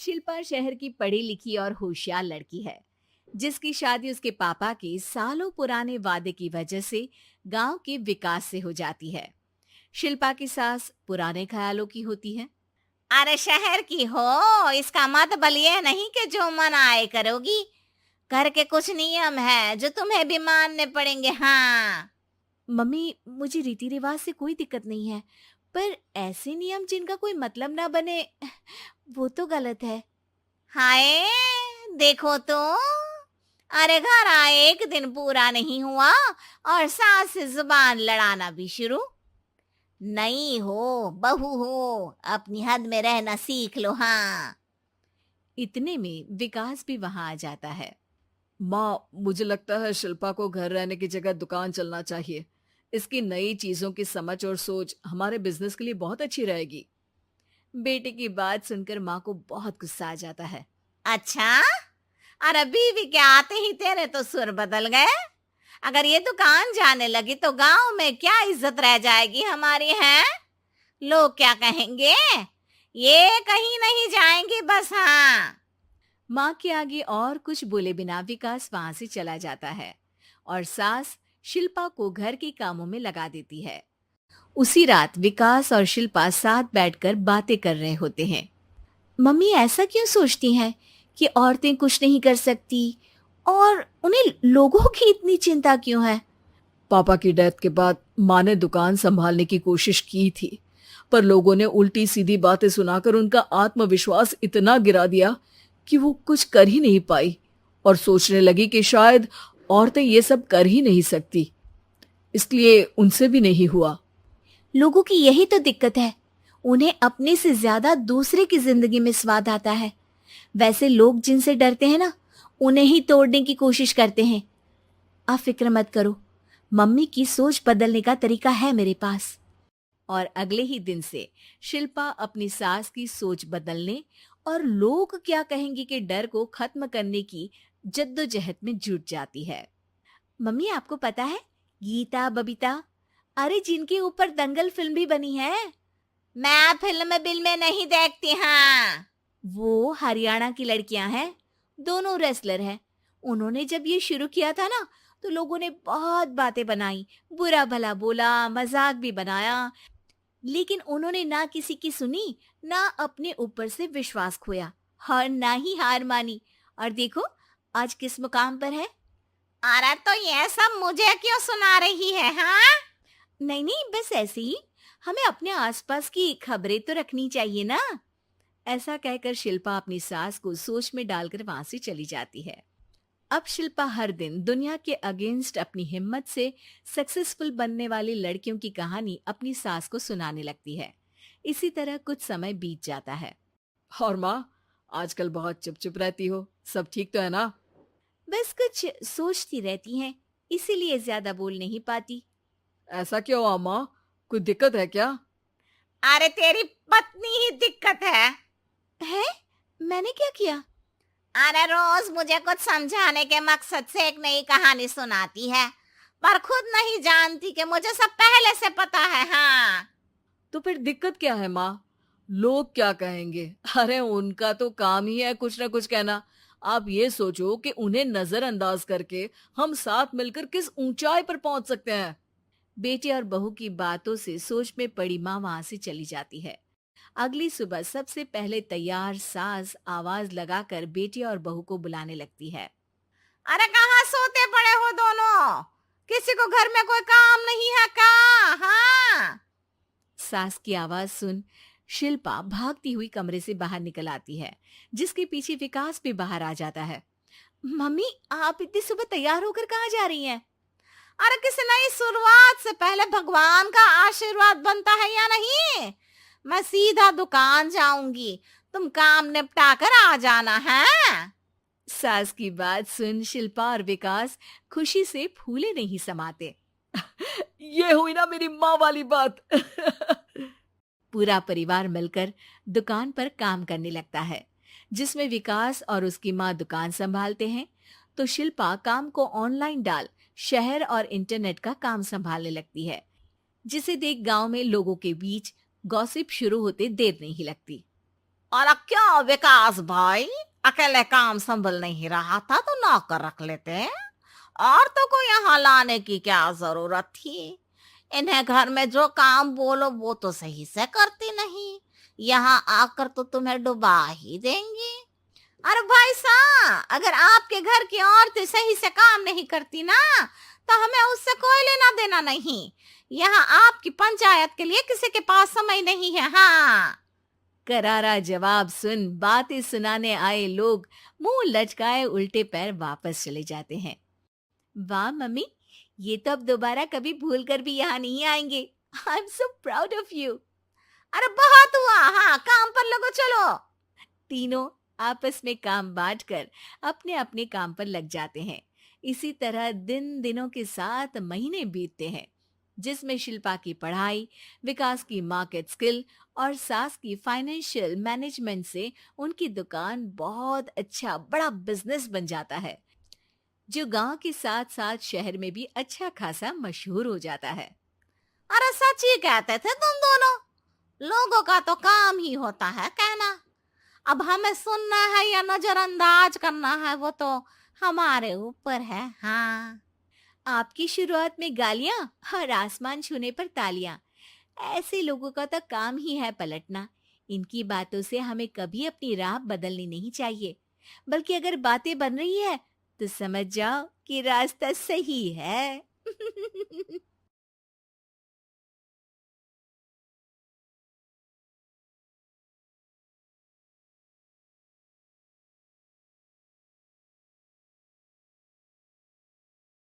शिल्पा शहर की पढ़ी लिखी और होशियार लड़की है, जिसकी शादी उसके पापा के सालों पुराने वादे की वजह से गांव के विकास से हो जाती है। शिल्पा की सास पुराने ख्यालों की होती है। अरे शहर की हो, इसका मतलब ये नहीं कि जो मन आए करोगी। घर के कुछ नियम है जो तुम्हें भी मानने पड़ेंगे। हाँ। मम्मी, मुझे रीति रिवाज से कोई दिक्कत नहीं है, पर ऐसे नियम जिनका कोई मतलब ना बने वो तो गलत है। हाय, देखो तो। अरे घर आए एक दिन पूरा नहीं हुआ और सास से जुबान लड़ाना भी शुरू। नहीं हो, बहू हो, अपनी हद में रहना सीख लो। हाँ। इतने में विकास भी वहां आ जाता है। माँ, मुझे लगता है शिल्पा को घर रहने की जगह दुकान चलना चाहिए। इसकी नई चीजों की समझ और सोच हमारे बिजनेस के लिए बहुत अच्छी रहेगी। बेटे की बात सुनकर माँ को बहुत गुस्सा आ जाता है। अच्छा, अरे बीवी के आते ही तेरे तो सुर बदल गए। अगर ये दुकान जाने लगी तो गांव में क्या इज्जत रह जाएगी हमारी है? लोग क्या कहेंगे? ये कहीं नहीं जाएंगी बस। हाँ। माँ के आगे और कुछ बोले बिना विकास वहां से चला जाता है और सास शिल्पा को घर के कामों में लगा देती है। उसी रात विकास और शिल्पा साथ बैठकर बातें कर रहे होते हैं। मम्मी ऐसा क्यों सोचती हैं कि औरतें कुछ नहीं कर सकती, और उन्हें लोगों की इतनी चिंता क्यों है? पापा की डेथ के बाद माँ ने दुकान संभालने की कोशिश की थी, पर लोगों ने उल्टी सीधी बातें सुनाकर उनका आत्मविश्वास इतना गिरा दिया कि वो कुछ कर ही नहीं पाई और सोचने लगी कि शायद औरतें ये सब कर ही नहीं सकती। इसलिए उनसे भी नहीं हुआ। लोगों की यही तो दिक्कत है, उन्हें अपने से ज्यादा दूसरे की जिंदगी में स्वाद आता है। वैसे लोग जिनसे डरते हैं ना, उन्हें ही तोड़ने की कोशिश करते हैं। आप फिक्र मत करो, मम्मी की सोच बदलने का तरीका है मेरे पास। और अगले ही दिन से शिल्पा अपनी सास की सोच बदलने और लोग क्या कहेंगे के डर को खत्म करने की जद्दोजहद में जुट जाती है। मम्मी, आपको पता है, गीता बबीता, अरे जिनके ऊपर दंगल फिल्म भी बनी है, मैं फिल्म बिल में नहीं देखती। हाँ। वो हरियाणा की लड़कियां हैं। दोनों रेसलर हैं। उन्होंने जब ये शुरू किया था ना, तो लोगों ने बहुत बातें बनाई, बुरा भला बोला, मजाक भी बनाया, लेकिन उन्होंने ना किसी की सुनी, ना अपने ऊपर से विश्वास खोया और ना ही हार मानी। और देखो आज किस मुकाम पर है। अरे तो ये सब मुझे क्यों सुना रही है? हाँ। नहीं नहीं, बस ऐसे ही, हमें अपने आसपास की खबरें तो रखनी चाहिए ना। ऐसा कहकर शिल्पा अपनी सास को सोच में डालकर वहां से चली जाती है। अब शिल्पा हर दिन दुनिया के अगेंस्ट अपनी हिम्मत से सक्सेसफुल बनने वाली लड़कियों की कहानी अपनी सास को सुनाने लगती है। इसी तरह कुछ समय बीत जाता है। और माँ, आजकल बहुत चुप चुप रहती हो, सब ठीक तो है ना? बस कुछ सोचती रहती हैं, इसीलिए ज्यादा बोल नहीं पाती। ऐसा क्यों हुआ माँ? कोई दिक्कत है क्या? अरे तेरी पत्नी ही दिक्कत है। है? मैंने क्या किया? अरे रोज मुझे कुछ समझाने के मकसद से एक नई कहानी सुनाती है, पर खुद नहीं जानती कि मुझे सब पहले से पता है। हाँ। तो फिर दिक्कत क्या है माँ? लोग क्या कहेंगे? अरे उनका तो काम ही है कुछ ना कुछ कहना। आप ये सोचो कि उन्हें नजरअंदाज करके हम साथ मिलकर किस ऊंचाई पर पहुंच सकते हैं। बेटे और बहू की बातों से सोच में पड़ी माँ वहां से चली जाती है। अगली सुबह सबसे पहले तैयार सास आवाज लगाकर बेटे और बहू को बुलाने लगती है। अरे कहाँ सोते पड़े हो दोनों? किसी को घर में कोई काम नहीं है का? हाँ। सास की आवाज सुन शिल्पा भागती हुई कमरे से बाहर निकल आती है, जिसके पीछे विकास भी बाहर आ जाता है। मम्मी, आप इतनी सुबह तैयार होकर कहाँ जा रही हैं? अरे किसी नई शुरुआत से पहले भगवान का आशीर्वाद बनता है या नहीं? मैं सीधा दुकान जाऊंगी, तुम काम निपटा कर आ जाना है। सास की बात सुन शिल्पा और विकास खुशी से फूले नहीं समाते। ये हुई ना मेरी माँ वाली बात। पूरा परिवार मिलकर दुकान पर काम करने लगता है, जिसमें विकास और उसकी माँ दुकान संभालते हैं, तो शिल्पा काम को ऑनलाइन डाल शहर और इंटरनेट का काम संभालने लगती है, जिसे देख गांव में लोगों के बीच गॉसिप शुरू होते देर नहीं लगती। और क्या विकास भाई, अकेले काम संभल नहीं रहा था तो नौकर रख लेते। औरतों को यहाँ लाने की क्या जरूरत थी? इन्हें घर में जो काम बोलो वो तो सही से करती नहीं, यहाँ आकर तो तुम्हें डुबा ही देंगी। अरे भाई साहब, अगर आपके घर की औरतें सही से काम नहीं करती ना, तो हमें उससे कोई लेना देना नहीं। यहाँ आपकी पंचायत के लिए किसी के पास समय नहीं है। हाँ, करारा जवाब सुन बातें सुनाने आए लोग मुंह लटकाए उल्टे पैर वापस चले जाते हैं। वाह मम्मी, ये तो अब दोबारा कभी भूल कर भी यहाँ नहीं आएंगे। I am so proud of you. अरे बहुत हुआ, हाँ काम पर लगो चलो। तीनों आपस में काम बांटकर अपने अपने काम पर लग जाते हैं। इसी तरह दिन दिनों के साथ महीने बीतते हैं, जिसमें शिल्पा की पढ़ाई, विकास की मार्केट स्किल और सास की फाइनेंशियल मैनेजमेंट से उनकी दुकान बहुत अच्छा बड़ा बिजनेस बन जाता है, जो गांव के साथ साथ शहर में भी अच्छा खासा मशहूर हो जाता है। अरे सच ही कहते थे तुम दोनों, लोगों का तो काम ही होता है कहना। अब हमें सुनना है या नजरअंदाज करना है वो तो हमारे ऊपर है। हाँ, आपकी शुरुआत में गालियां और आसमान छूने पर तालियां, ऐसे लोगों का तो काम ही है पलटना। इनकी बातों से हमें कभी अपनी राह बदलनी नहीं चाहिए, बल्कि अगर बातें बन रही है तो समझ जाओ कि रास्ता सही है।